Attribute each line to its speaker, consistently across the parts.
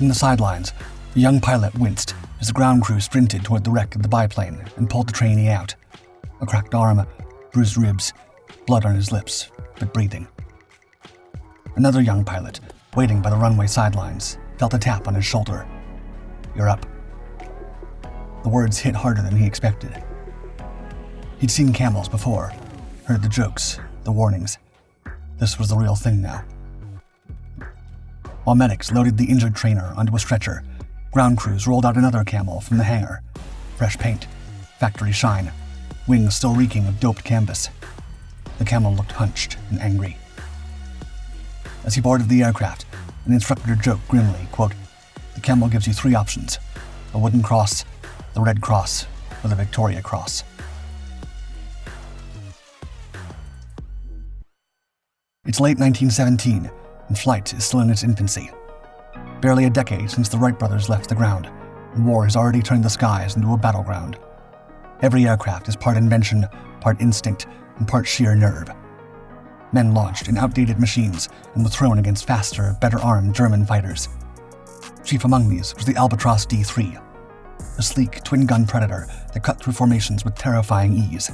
Speaker 1: From the sidelines, the young pilot winced as the ground crew sprinted toward the wreck of the biplane and pulled the trainee out. A cracked arm, bruised ribs, blood on his lips, but breathing. Another young pilot, waiting by the runway sidelines, felt a tap on his shoulder. "You're up." The words hit harder than he expected. He'd seen Camels before, heard the jokes, the warnings. This was the real thing now. While medics loaded the injured trainer onto a stretcher, ground crews rolled out another Camel from the hangar. Fresh paint, factory shine, wings still reeking of doped canvas. The Camel looked hunched and angry. As he boarded the aircraft, an instructor joked grimly, quote, "The Camel gives you 3 options: a wooden cross, the Red Cross, or the Victoria Cross." It's late 1917, and flight is still in its infancy. Barely a decade since the Wright brothers left the ground, and war has already turned the skies into a battleground. Every aircraft is part invention, part instinct, and part sheer nerve. Men launched in outdated machines and were thrown against faster, better-armed German fighters. Chief among these was the Albatross D-3, a sleek twin-gun predator that cut through formations with terrifying ease.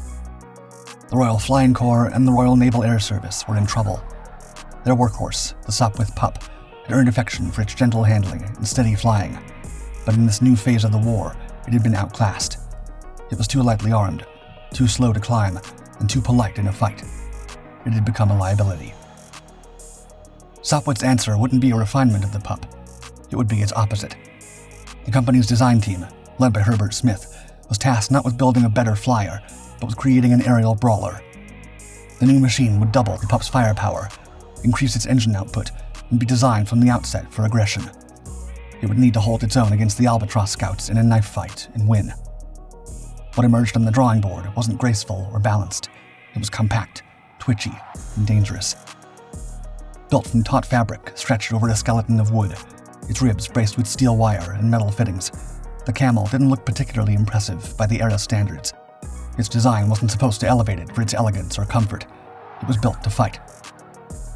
Speaker 1: The Royal Flying Corps and the Royal Naval Air Service were in trouble. Their workhorse, the Sopwith Pup, had earned affection for its gentle handling and steady flying, but in this new phase of the war, it had been outclassed. It was too lightly armed, too slow to climb, and too polite in a fight. It had become a liability. Sopwith's answer wouldn't be a refinement of the Pup. It would be its opposite. The company's design team, led by Herbert Smith, was tasked not with building a better flyer, but with creating an aerial brawler. The new machine would double the Pup's firepower, increase its engine output, and be designed from the outset for aggression. It would need to hold its own against the Albatross scouts in a knife fight and win. What emerged on the drawing board wasn't graceful or balanced. It was compact, twitchy, and dangerous. Built from taut fabric stretched over a skeleton of wood, its ribs braced with steel wire and metal fittings, the Camel didn't look particularly impressive by the era standards. Its design wasn't supposed to elevate it for its elegance or comfort. It was built to fight.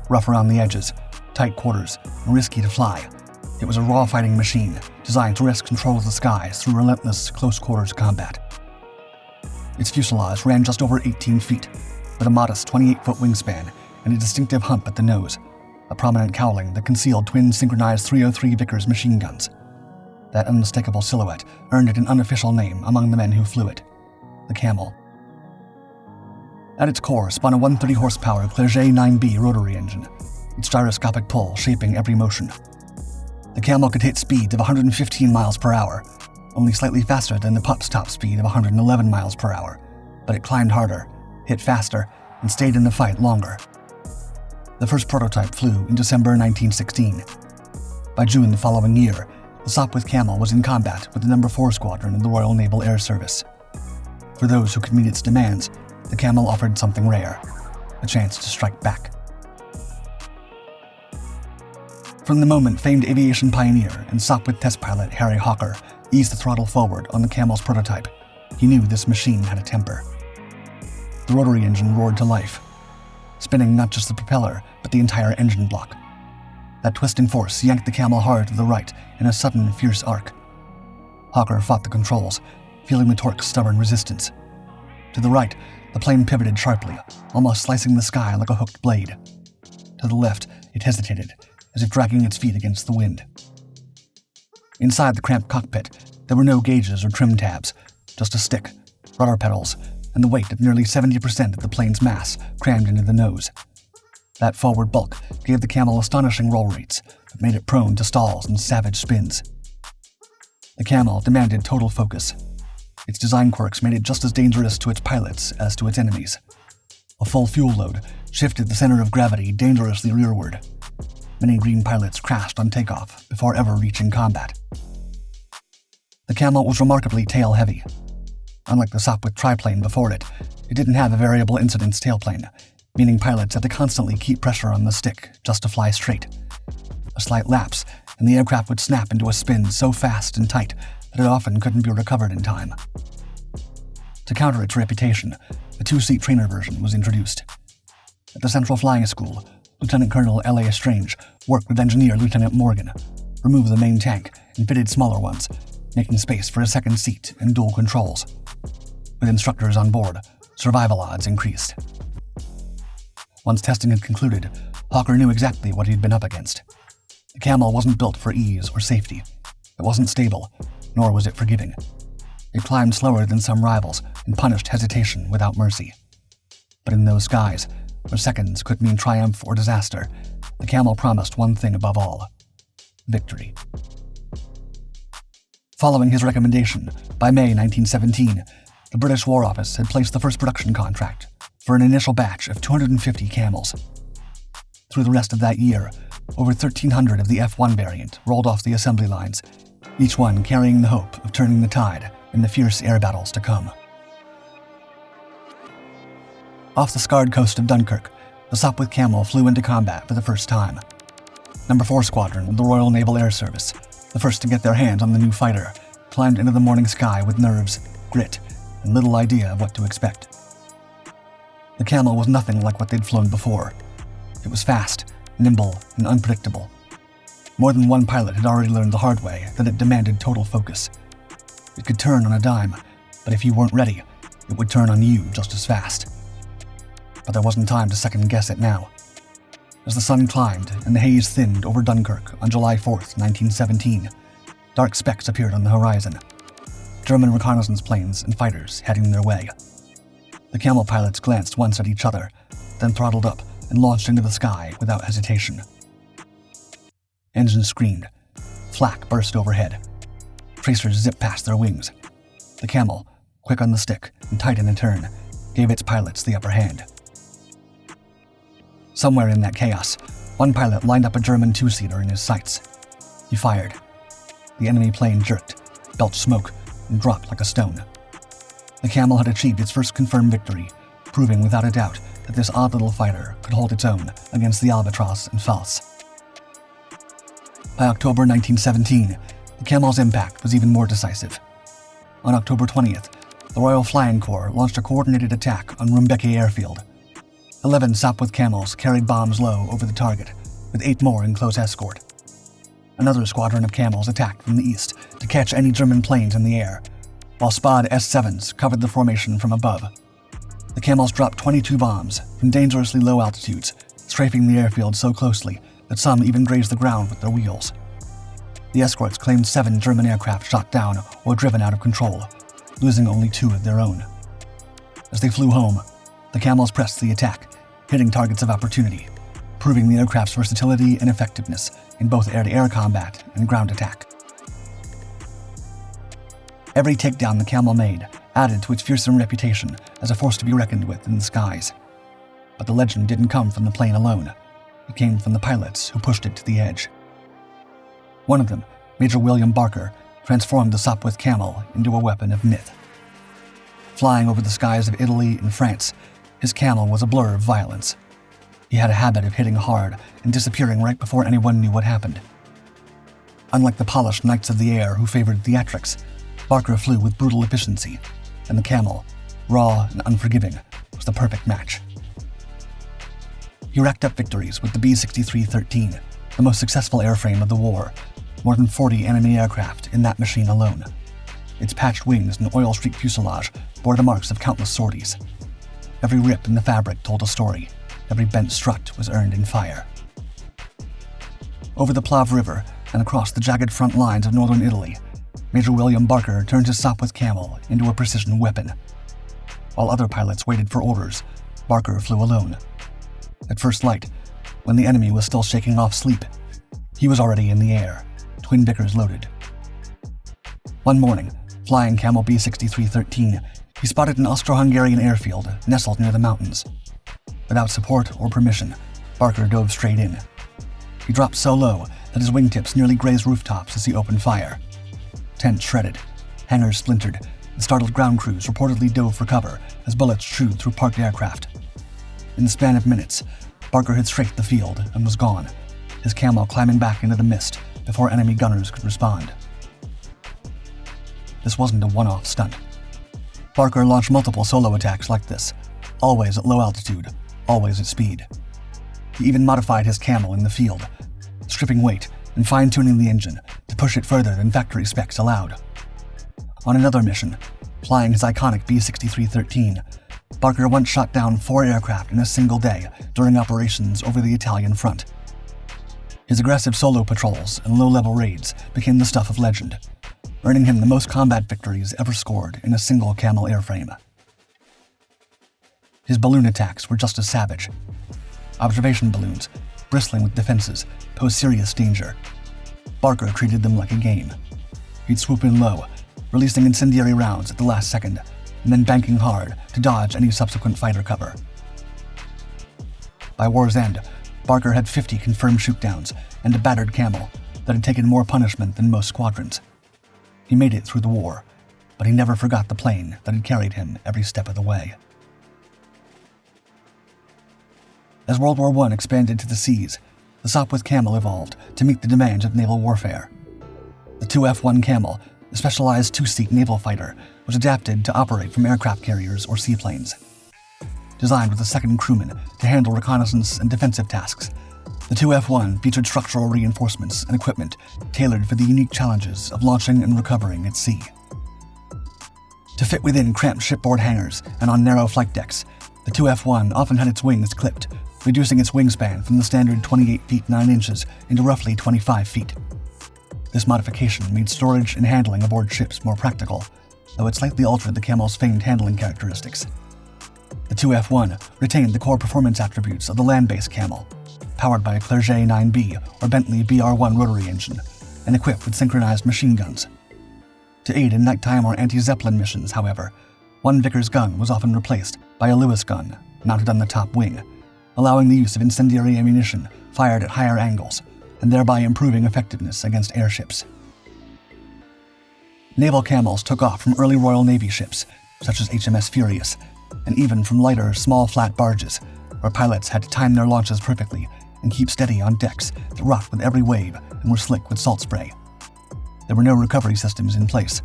Speaker 1: Rough around the edges, tight quarters, and risky to fly, it was a raw fighting machine designed to wrest control of the skies through relentless close-quarters combat. Its fuselage ran just over 18 feet, with a modest 28-foot wingspan and a distinctive hump at the nose, a prominent cowling that concealed twin synchronized 303 Vickers machine guns. That unmistakable silhouette earned it an unofficial name among the men who flew it: the Camel. At its core spun a 130-horsepower Clerget 9B rotary engine, its gyroscopic pull shaping every motion. The Camel could hit speeds of 115 miles per hour, only slightly faster than the Pup's top speed of 111 miles per hour, but it climbed harder, hit faster, and stayed in the fight longer. The first prototype flew in December 1916. By June the following year, the Sopwith Camel was in combat with the No. 4 Squadron of the Royal Naval Air Service. For those who could meet its demands, the Camel offered something rare: a chance to strike back. From the moment famed aviation pioneer and Sopwith test pilot Harry Hawker eased the throttle forward on the Camel's prototype, he knew this machine had a temper. The rotary engine roared to life, spinning not just the propeller, but the entire engine block. That twisting force yanked the Camel hard to the right in a sudden, fierce arc. Hawker fought the controls, feeling the torque's stubborn resistance. To the right, the plane pivoted sharply, almost slicing the sky like a hooked blade. To the left, it hesitated, as if dragging its feet against the wind. Inside the cramped cockpit, there were no gauges or trim tabs, just a stick, rudder pedals, and the weight of nearly 70% of the plane's mass crammed into the nose. That forward bulk gave the Camel astonishing roll rates, but made it prone to stalls and savage spins. The Camel demanded total focus. Its design quirks made it just as dangerous to its pilots as to its enemies. A full fuel load shifted the center of gravity dangerously rearward. Many green pilots crashed on takeoff before ever reaching combat. The Camel was remarkably tail-heavy. Unlike the Sopwith triplane before it, it didn't have a variable incidence tailplane, meaning pilots had to constantly keep pressure on the stick just to fly straight. A slight lapse, and the aircraft would snap into a spin so fast and tight that it often couldn't be recovered in time. To counter its reputation, a 2-seat trainer version was introduced. At the Central Flying School, Lieutenant Colonel L.A. Strange worked with engineer Lieutenant Morgan, removed the main tank and fitted smaller ones, making space for a second seat and dual controls. With instructors on board, survival odds increased. Once testing had concluded, Hawker knew exactly what he'd been up against. The Camel wasn't built for ease or safety. It wasn't stable, nor was it forgiving. It climbed slower than some rivals and punished hesitation without mercy. But in those skies, where seconds could mean triumph or disaster, the Camel promised one thing above all: victory. Following his recommendation, by May 1917, the British War Office had placed the first production contract for an initial batch of 250 Camels. Through the rest of that year, over 1,300 of the F-1 variant rolled off the assembly lines, each one carrying the hope of turning the tide in the fierce air battles to come. Off the scarred coast of Dunkirk, the Sopwith Camel flew into combat for the first time. Number 4 Squadron of the Royal Naval Air Service, the first to get their hands on the new fighter, climbed into the morning sky with nerves, grit, and little idea of what to expect. The Camel was nothing like what they'd flown before. It was fast, nimble, and unpredictable. More than one pilot had already learned the hard way that it demanded total focus. It could turn on a dime, but if you weren't ready, it would turn on you just as fast. But there wasn't time to second-guess it now. As the sun climbed and the haze thinned over Dunkirk on July 4th, 1917, dark specks appeared on the horizon. German reconnaissance planes and fighters heading their way. The Camel pilots glanced once at each other, then throttled up and launched into the sky without hesitation. Engines screamed. Flak burst overhead. Tracers zipped past their wings. The Camel, quick on the stick and tight in a turn, gave its pilots the upper hand. Somewhere in that chaos, one pilot lined up a German two-seater in his sights. He fired. The enemy plane jerked, belched smoke, and dropped like a stone. The Camel had achieved its first confirmed victory, proving without a doubt that this odd little fighter could hold its own against the Albatros and False. By October 1917, the Camel's impact was even more decisive. On October 20th, the Royal Flying Corps launched a coordinated attack on Rumbeke Airfield. 11 Sopwith Camels carried bombs low over the target, with 8 more in close escort. Another squadron of Camels attacked from the east to catch any German planes in the air, while Spad S-7s covered the formation from above. The Camels dropped 22 bombs from dangerously low altitudes, strafing the airfield so closely that some even grazed the ground with their wheels. The escorts claimed 7 German aircraft shot down or driven out of control, losing only 2 of their own. As they flew home, the Camels pressed the attack, hitting targets of opportunity, proving the aircraft's versatility and effectiveness in both air-to-air combat and ground attack. Every takedown the Camel made added to its fearsome reputation as a force to be reckoned with in the skies. But the legend didn't come from the plane alone. It came from the pilots who pushed it to the edge. One of them, Major William Barker, transformed the Sopwith Camel into a weapon of myth. Flying over the skies of Italy and France, his Camel was a blur of violence. He had a habit of hitting hard and disappearing right before anyone knew what happened. Unlike the polished knights of the air who favored theatrics, Barker flew with brutal efficiency, and the Camel, raw and unforgiving, was the perfect match. He racked up victories with the B-63-13, the most successful airframe of the war, more than 40 enemy aircraft in that machine alone. Its patched wings and oil-streaked fuselage bore the marks of countless sorties. Every rip in the fabric told a story. Every bent strut was earned in fire. Over the Plave River and across the jagged front lines of northern Italy, Major William Barker turned his Sopwith Camel into a precision weapon. While other pilots waited for orders, Barker flew alone. At first light, when the enemy was still shaking off sleep, he was already in the air, twin Vickers loaded. One morning, flying Camel B-63-13, he spotted an Austro-Hungarian airfield nestled near the mountains. Without support or permission, Barker dove straight in. He dropped so low that his wingtips nearly grazed rooftops as he opened fire. Tents shredded, hangars splintered, and startled ground crews reportedly dove for cover as bullets chewed through parked aircraft. In the span of minutes, Barker had strafed the field and was gone, his Camel climbing back into the mist before enemy gunners could respond. This wasn't a one-off stunt. Barker launched multiple solo attacks like this, always at low altitude, always at speed. He even modified his Camel in the field, stripping weight and fine-tuning the engine to push it further than factory specs allowed. On another mission, flying his iconic B-63-13, Barker once shot down 4 aircraft in a single day during operations over the Italian front. His aggressive solo patrols and low-level raids became the stuff of legend, earning him the most combat victories ever scored in a single Camel airframe. His balloon attacks were just as savage. Observation balloons, bristling with defenses, posed serious danger. Barker treated them like a game. He'd swoop in low, releasing incendiary rounds at the last second, and then banking hard to dodge any subsequent fighter cover. By war's end, Barker had 50 confirmed shootdowns and a battered Camel that had taken more punishment than most squadrons. He made it through the war, but he never forgot the plane that had carried him every step of the way. As World War I expanded to the seas, the Sopwith Camel evolved to meet the demands of naval warfare. The 2F-1 Camel, a specialized 2-seat naval fighter, was adapted to operate from aircraft carriers or seaplanes. Designed with a second crewman to handle reconnaissance and defensive tasks, the 2F-1 featured structural reinforcements and equipment tailored for the unique challenges of launching and recovering at sea. To fit within cramped shipboard hangars and on narrow flight decks, the 2F-1 often had its wings clipped, reducing its wingspan from the standard 28 feet 9 inches into roughly 25 feet. This modification made storage and handling aboard ships more practical, though it slightly altered the Camel's famed handling characteristics. The 2F-1 retained the core performance attributes of the land-based Camel, powered by a Clerget 9B or Bentley BR-1 rotary engine, and equipped with synchronized machine guns. To aid in nighttime or anti-Zeppelin missions, however, one Vickers gun was often replaced by a Lewis gun mounted on the top wing, allowing the use of incendiary ammunition fired at higher angles, and thereby improving effectiveness against airships. Naval Camels took off from early Royal Navy ships, such as HMS Furious, and even from lighter, small flat barges, where pilots had to time their launches perfectly and keep steady on decks that rocked with every wave and were slick with salt spray. There were no recovery systems in place,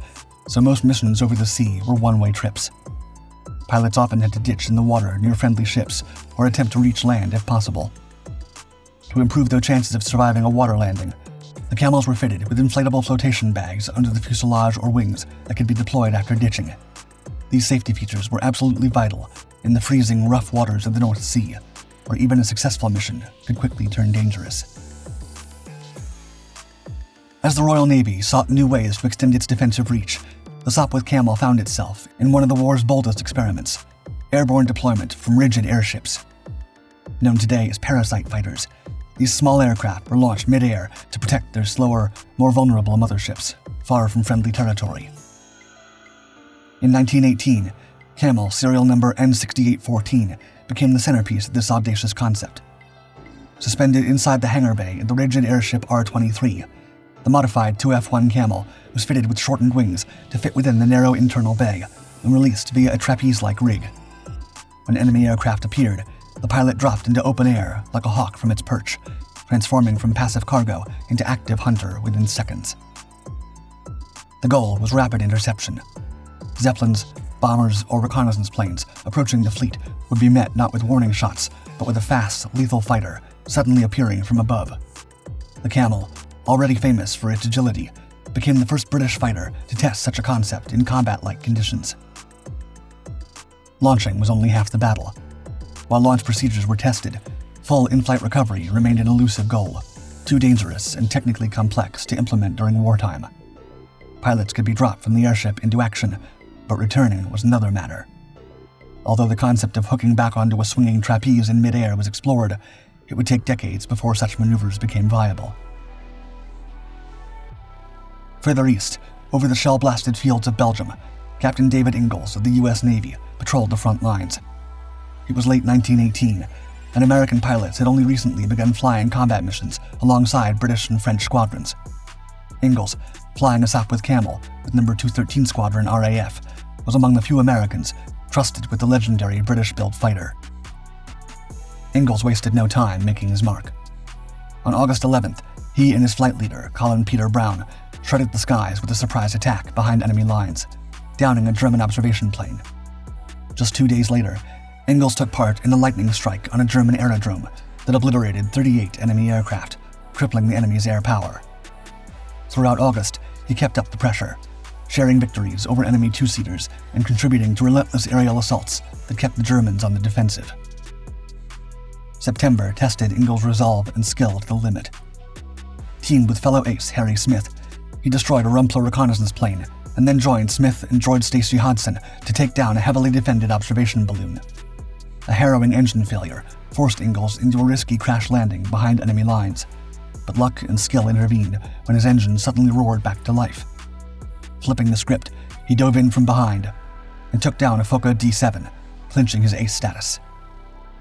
Speaker 1: so most missions over the sea were one-way trips. Pilots often had to ditch in the water near friendly ships or attempt to reach land if possible. To improve their chances of surviving a water landing, the Camels were fitted with inflatable flotation bags under the fuselage or wings that could be deployed after ditching. These safety features were absolutely vital in the freezing, rough waters of the North Sea, where even a successful mission could quickly turn dangerous. As the Royal Navy sought new ways to extend its defensive reach, the Sopwith Camel found itself in one of the war's boldest experiments: airborne deployment from rigid airships. Known today as parasite fighters, these small aircraft were launched mid-air to protect their slower, more vulnerable motherships, far from friendly territory. In 1918, Camel serial number N6814 became the centerpiece of this audacious concept. Suspended inside the hangar bay of the rigid airship R-23, the modified 2F-1 Camel was fitted with shortened wings to fit within the narrow internal bay and released via a trapeze-like rig. When enemy aircraft appeared, the pilot dropped into open air like a hawk from its perch, transforming from passive cargo into active hunter within seconds. The goal was rapid interception. Zeppelins, bombers, or reconnaissance planes approaching the fleet would be met not with warning shots, but with a fast, lethal fighter suddenly appearing from above. The Camel, already famous for its agility, became the first British fighter to test such a concept in combat-like conditions. Launching was only half the battle. While launch procedures were tested, full in-flight recovery remained an elusive goal, too dangerous and technically complex to implement during wartime. Pilots could be dropped from the airship into action, but returning was another matter. Although the concept of hooking back onto a swinging trapeze in mid-air was explored, it would take decades before such maneuvers became viable. Further east, over the shell-blasted fields of Belgium, Captain David Ingalls of the U.S. Navy patrolled the front lines. It was late 1918, and American pilots had only recently begun flying combat missions alongside British and French squadrons. Ingalls, flying a Sopwith Camel with No. 213 Squadron RAF, was among the few Americans trusted with the legendary British-built fighter. Ingalls wasted no time making his mark. On August 11th, he and his flight leader, Colin Peter Brown, shredded the skies with a surprise attack behind enemy lines, downing a German observation plane. Just 2 days later, Ingalls took part in a lightning strike on a German aerodrome that obliterated 38 enemy aircraft, crippling the enemy's air power. Throughout August, he kept up the pressure, sharing victories over enemy two-seaters and contributing to relentless aerial assaults that kept the Germans on the defensive. September tested Ingalls' resolve and skill to the limit. Teamed with fellow ace Harry Smith, he destroyed a Rumpler reconnaissance plane and then joined Smith and George Stacey Hodson to take down a heavily defended observation balloon. A harrowing engine failure forced Ingalls into a risky crash landing behind enemy lines, but luck and skill intervened when his engine suddenly roared back to life. Flipping the script, he dove in from behind and took down a Fokker D-7, clinching his ace status.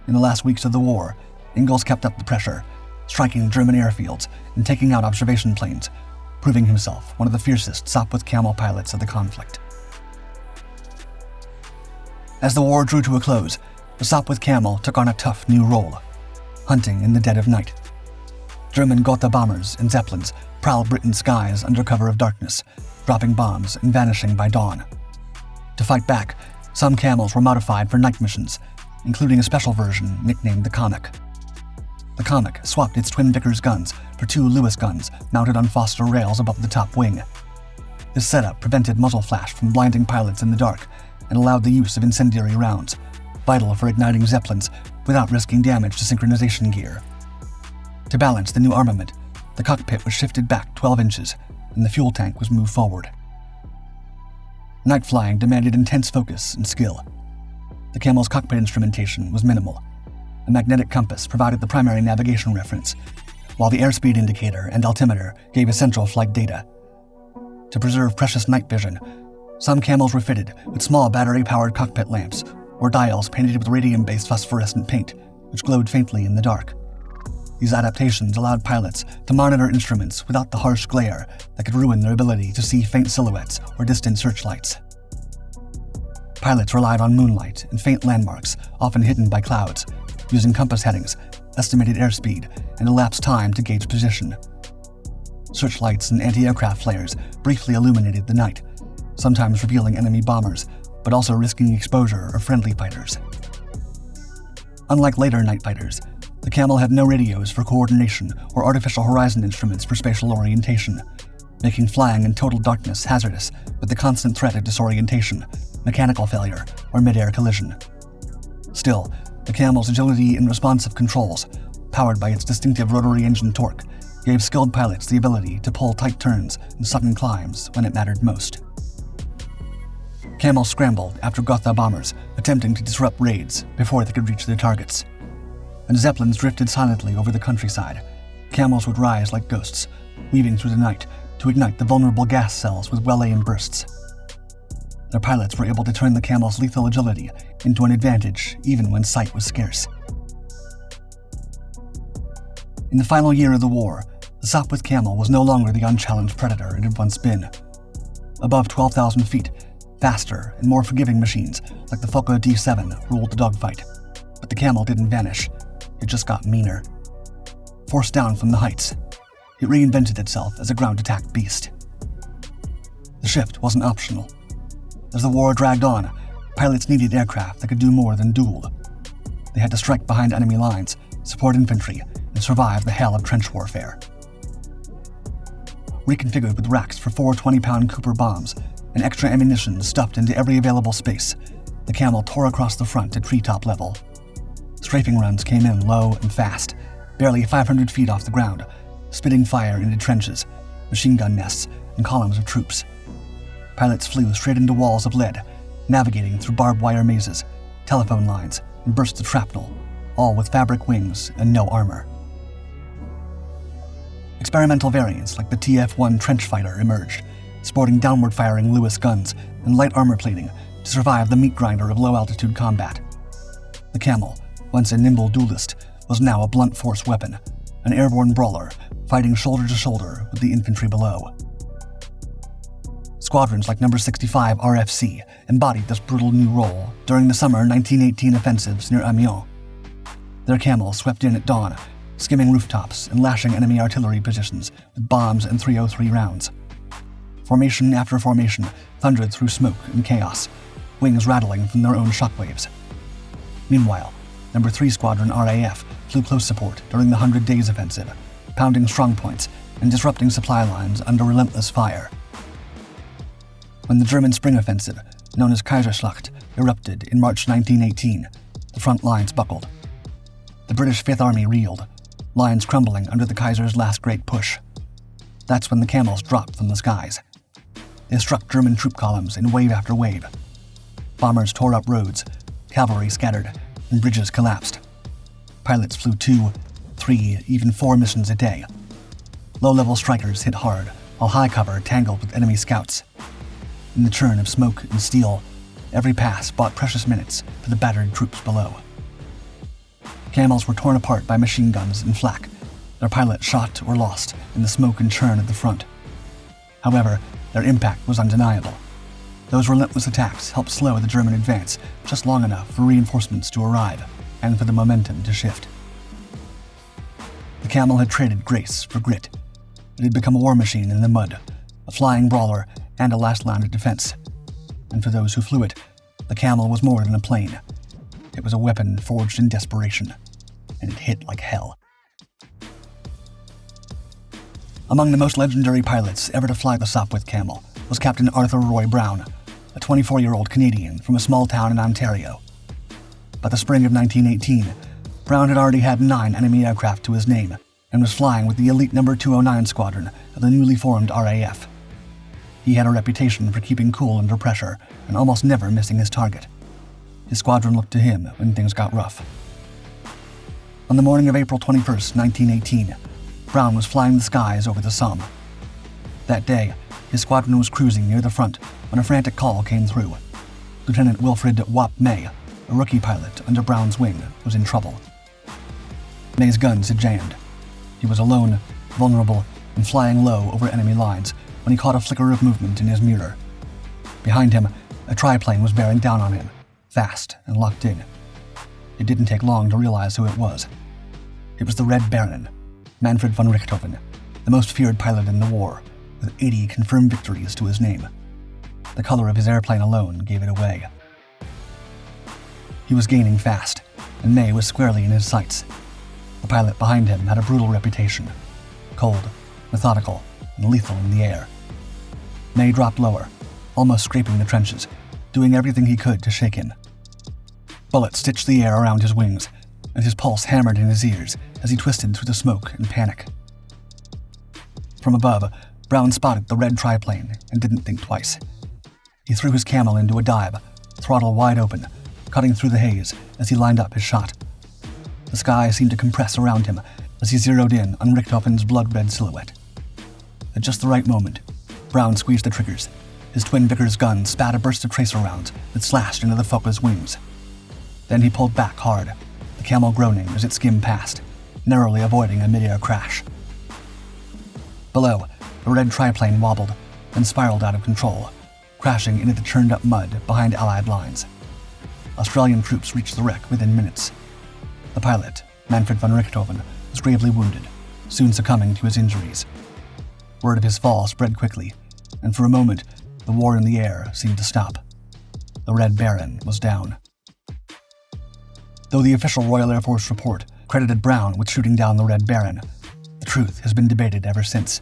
Speaker 1: In the last weeks of the war, Ingalls kept up the pressure, striking German airfields and taking out observation planes, proving himself one of the fiercest Sopwith Camel pilots of the conflict. As the war drew to a close, the Sopwith Camel took on a tough new role, hunting in the dead of night. German Gotha bombers and Zeppelins prowled Britain's skies under cover of darkness, dropping bombs and vanishing by dawn. To fight back, some Camels were modified for night missions, including a special version nicknamed the Comic. The Comic swapped its twin Vickers guns for two Lewis guns mounted on Foster rails above the top wing. This setup prevented muzzle flash from blinding pilots in the dark and allowed the use of incendiary rounds, vital for igniting Zeppelins without risking damage to synchronization gear. To balance the new armament, the cockpit was shifted back 12 inches and the fuel tank was moved forward. Night flying demanded intense focus and skill. The Camel's cockpit instrumentation was minimal. A magnetic compass provided the primary navigation reference, while the airspeed indicator and altimeter gave essential flight data. To preserve precious night vision, some Camels were fitted with small battery-powered cockpit lamps or dials painted with radium-based phosphorescent paint, which glowed faintly in the dark. These adaptations allowed pilots to monitor instruments without the harsh glare that could ruin their ability to see faint silhouettes or distant searchlights. Pilots relied on moonlight and faint landmarks, often hidden by clouds, using compass headings, estimated airspeed, and elapsed time to gauge position. Searchlights and anti-aircraft flares briefly illuminated the night, sometimes revealing enemy bombers, but also risking exposure of friendly fighters. Unlike later night fighters, the Camel had no radios for coordination or artificial horizon instruments for spatial orientation, making flying in total darkness hazardous with the constant threat of disorientation, mechanical failure, or mid-air collision. Still, the Camel's agility and responsive controls, powered by its distinctive rotary engine torque, gave skilled pilots the ability to pull tight turns and sudden climbs when it mattered most. Camels scrambled after Gotha bombers, attempting to disrupt raids before they could reach their targets. And Zeppelins drifted silently over the countryside. Camels would rise like ghosts, weaving through the night to ignite the vulnerable gas cells with well-aimed bursts. Their pilots were able to turn the Camel's lethal agility into an advantage even when sight was scarce. In the final year of the war, the Sopwith Camel was no longer the unchallenged predator it had once been. Above 12,000 feet, faster and more forgiving machines like the Fokker D-7 ruled the dogfight. But the Camel didn't vanish, it just got meaner. Forced down from the heights, it reinvented itself as a ground attack beast. The shift wasn't optional. As the war dragged on, pilots needed aircraft that could do more than duel. They had to strike behind enemy lines, support infantry, and survive the hell of trench warfare. Reconfigured with racks for 4 20-pound Cooper bombs and extra ammunition stuffed into every available space, the Camel tore across the front at treetop level. Strafing runs came in low and fast, barely 500 feet off the ground, spitting fire into trenches, machine gun nests, and columns of troops. Pilots flew straight into walls of lead, navigating through barbed wire mazes, telephone lines, and bursts of shrapnel, all with fabric wings and no armor. Experimental variants like the TF-1 trench fighter emerged, sporting downward-firing Lewis guns and light armor plating to survive the meat grinder of low-altitude combat. The Camel, once a nimble duelist, was now a blunt force weapon, an airborne brawler fighting shoulder to shoulder with the infantry below. Squadrons like No. 65 RFC embodied this brutal new role during the summer 1918 offensives near Amiens. Their Camels swept in at dawn, skimming rooftops and lashing enemy artillery positions with bombs and .303 rounds. Formation after formation thundered through smoke and chaos, wings rattling from their own shockwaves. Meanwhile, No. 3 Squadron RAF flew close support during the 100 Days Offensive, pounding strongpoints and disrupting supply lines under relentless fire. When the German spring offensive, known as Kaiserschlacht, erupted in March 1918, the front lines buckled. The British Fifth Army reeled, lines crumbling under the Kaiser's last great push. That's when the Camels dropped from the skies. They struck German troop columns in wave after wave. Bombers tore up roads, cavalry scattered, and bridges collapsed. Pilots flew 2, 3, even 4 missions a day. Low-level strikers hit hard, while high cover tangled with enemy scouts. In the churn of smoke and steel, every pass bought precious minutes for the battered troops below. Camels were torn apart by machine guns and flak, their pilots shot or lost in the smoke and churn at the front. However, their impact was undeniable. Those relentless attacks helped slow the German advance just long enough for reinforcements to arrive and for the momentum to shift. The Camel had traded grace for grit. It had become a war machine in the mud, a flying brawler and a last line of defense. And for those who flew it, the Camel was more than a plane. It was a weapon forged in desperation, and it hit like hell. Among the most legendary pilots ever to fly the Sopwith Camel was Captain Arthur Roy Brown, a 24-year-old Canadian from a small town in Ontario. By the spring of 1918, Brown had already had 9 enemy aircraft to his name and was flying with the elite No. 209 Squadron of the newly formed RAF. He had a reputation for keeping cool under pressure and almost never missing his target. His squadron looked to him when things got rough. On the morning of April 21, 1918, Brown was flying the skies over the Somme. That day, his squadron was cruising near the front when a frantic call came through. Lieutenant Wilfred Wap May, a rookie pilot under Brown's wing, was in trouble. May's guns had jammed. He was alone, vulnerable, and flying low over enemy lines when he caught a flicker of movement in his mirror. Behind him, a triplane was bearing down on him, fast and locked in. It didn't take long to realize who it was. It was the Red Baron, Manfred von Richthofen, the most feared pilot in the war, with 80 confirmed victories to his name. The color of his airplane alone gave it away. He was gaining fast, and May was squarely in his sights. The pilot behind him had a brutal reputation, cold, methodical, and lethal in the air. May dropped lower, almost scraping the trenches, doing everything he could to shake him. Bullets stitched the air around his wings, and his pulse hammered in his ears as he twisted through the smoke and panic. From above, Brown spotted the red triplane and didn't think twice. He threw his Camel into a dive, throttle wide open, cutting through the haze as he lined up his shot. The sky seemed to compress around him as he zeroed in on Richthofen's blood-red silhouette. At just the right moment, Brown squeezed the triggers. His twin Vickers gun spat a burst of tracer rounds that slashed into the Focke's wings. Then he pulled back hard, the Camel groaning as it skimmed past, narrowly avoiding a mid-air crash. Below, the red triplane wobbled, then spiraled out of control, crashing into the churned-up mud behind Allied lines. Australian troops reached the wreck within minutes. The pilot, Manfred von Richthofen, was gravely wounded, soon succumbing to his injuries. Word of his fall spread quickly, and for a moment, the war in the air seemed to stop. The Red Baron was down. Though the official Royal Air Force report credited Brown with shooting down the Red Baron, the truth has been debated ever since.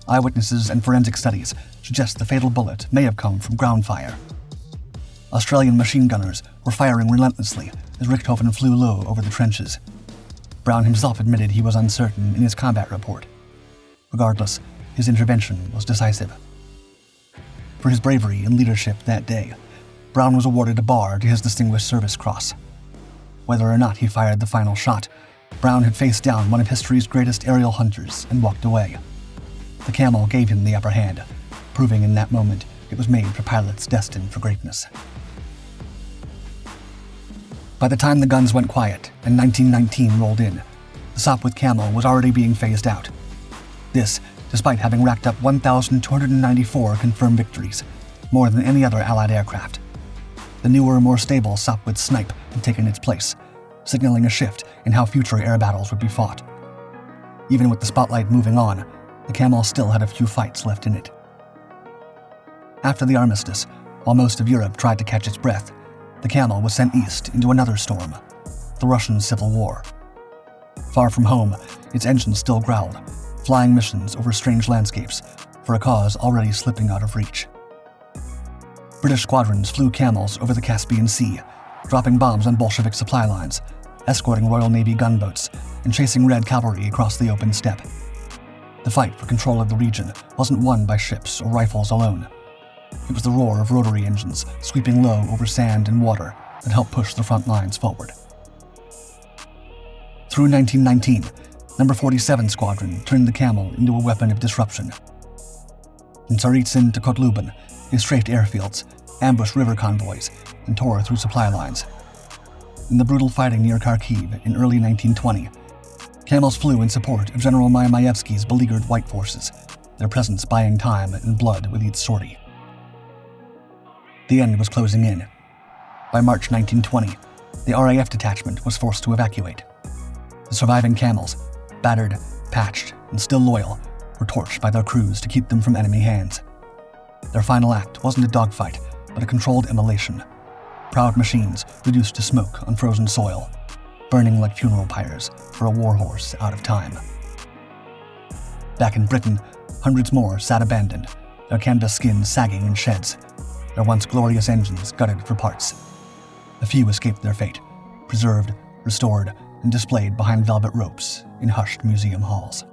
Speaker 1: Eyewitnesses and forensic studies suggest the fatal bullet may have come from ground fire. Australian machine gunners were firing relentlessly as Richthofen flew low over the trenches. Brown himself admitted he was uncertain in his combat report. Regardless, his intervention was decisive. For his bravery and leadership that day, Brown was awarded a bar to his Distinguished Service Cross. Whether or not he fired the final shot, Brown had faced down one of history's greatest aerial hunters and walked away. The Camel gave him the upper hand, proving in that moment it was made for pilots destined for greatness. By the time the guns went quiet and 1919 rolled in, the Sopwith Camel was already being phased out. This, despite having racked up 1,294 confirmed victories, more than any other Allied aircraft. The newer, more stable Sopwith Snipe had taken its place, signaling a shift in how future air battles would be fought. Even with the spotlight moving on, the Camel still had a few fights left in it. After the armistice, while most of Europe tried to catch its breath, the Camel was sent east into another storm, the Russian Civil War. Far from home, its engines still growled, flying missions over strange landscapes for a cause already slipping out of reach. British squadrons flew Camels over the Caspian Sea, dropping bombs on Bolshevik supply lines, escorting Royal Navy gunboats, and chasing Red cavalry across the open steppe. The fight for control of the region wasn't won by ships or rifles alone. It was the roar of rotary engines sweeping low over sand and water that helped push the front lines forward. Through 1919, No. 47 Squadron turned the Camel into a weapon of disruption. In Tsaritsyn to Kotlubin, they strafed airfields, ambushed river convoys, and tore through supply lines. In the brutal fighting near Kharkiv in early 1920, Camels flew in support of General Mayamayevsky's beleaguered white forces, their presence buying time and blood with each sortie. The end was closing in. By March 1920, the RAF detachment was forced to evacuate. The surviving Camels, battered, patched, and still loyal, were torched by their crews to keep them from enemy hands. Their final act wasn't a dogfight, but a controlled immolation. Proud machines reduced to smoke on frozen soil, burning like funeral pyres for a warhorse out of time. Back in Britain, hundreds more sat abandoned, their canvas skins sagging in sheds, their once glorious engines gutted for parts. A few escaped their fate, preserved, restored, and displayed behind velvet ropes in hushed museum halls.